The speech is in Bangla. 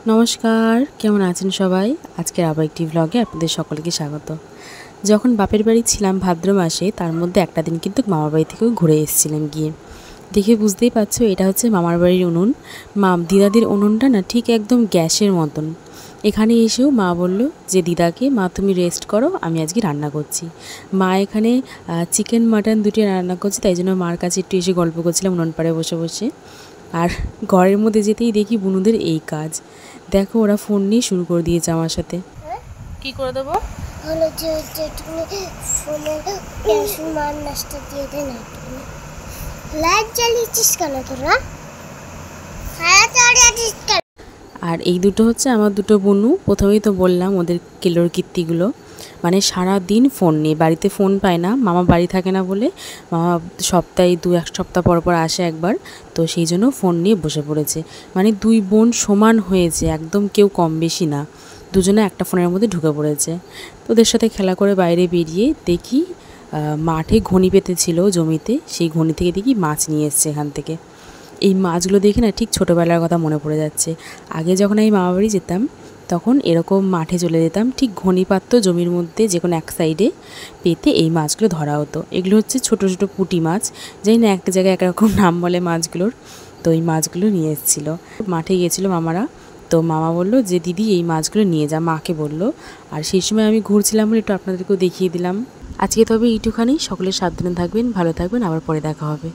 নমস্কার, কেমন আছেন সবাই? আজকের আবার একটি ভ্লগে আপনাদের সকলকে স্বাগত। যখন বাপের বাড়ি ছিলাম ভাদ্র মাসে, তার মধ্যে একটা দিন কিন্তু মামার বাড়ি থেকেও ঘুরে এসেছিলাম গিয়ে। দেখে বুঝতেই পারছো এটা হচ্ছে মামার বাড়ির উনুন। দিদাদের উনুনটা না ঠিক একদম গ্যাসের মতন। এখানে এসেও মা বলল যে দিদাকে, মা তুমি রেস্ট করো, আমি আজকে রান্না করছি। মা এখানে চিকেন মাটন দুটি রান্না করছে, তাই জন্য মার কাছে একটু এসে গল্প করছিলাম উনুন পাড়ে বসে বসে। আর ঘরের মধ্যে যেতেই দেখি বুনুদের এই কাজ। দেখো ওরা ফোন নিয়ে শুরু করে দিয়েছে আমার সাথে। কি করে দেবো? হলো যে তুমি ফোনে ক্যাশু মান নষ্ট দিয়ে দে না। লাইট জ্বালিয়েছিস কেন তোরা? সারা জ্বালিয়েছিস কেন? আর এই দুটো হচ্ছে আমার দুটো বোনু। প্রথমেই তো বললাম ওদের কেলোর কীর্তিগুলো, মানে সারা দিন ফোন নিয়ে, বাড়িতে ফোন পায় না, মামা বাড়ি থাকে না বলে, মামা সপ্তাহে এক সপ্তাহ পর পর আসে একবার, তো সেই জন্য ফোন নিয়ে বসে পড়েছে। মানে দুই বোন সমান হয়েছে, একদম কেউ কম বেশি না, দুজনে একটা ফোনের মধ্যে ঢুকে পড়েছে। তো ওদের সাথে খেলা করে বাইরে বেরিয়ে দেখি মাঠে ঘনি পেতেছিল জমিতে, সেই ঘনি থেকে দেখি মাছ নিয়ে এসছে এখান থেকে। এই মাছগুলো দেখে না ঠিক ছোটোবেলার কথা মনে পড়ে যাচ্ছে। আগে যখন আমি মামাবাড়ি যেতাম তখন এরকম মাঠে চলে যেতাম, ঠিক ঘনি পাত্র জমির মধ্যে যে কোনো এক সাইডে পেতে এই মাছগুলো ধরা হতো। এগুলো হচ্ছে ছোটো ছোটো পুঁটি মাছ, জানি না এক জায়গায় একরকম নাম বলে মাছগুলোর। তো এই মাছগুলো নিয়ে এসেছিলো, মাঠে গিয়েছিলো মামারা। তো মামা বললো যে দিদি এই মাছগুলো নিয়ে যা, মাকে বললো। আর সেই সময় আমি ঘুরছিলাম বলে একটু আপনাদেরকেও দেখিয়ে দিলাম। আজকে তবে এইটুখানি, সকলে সাবধানে থাকবেন, ভালো থাকবেন, আবার পরে দেখা হবে।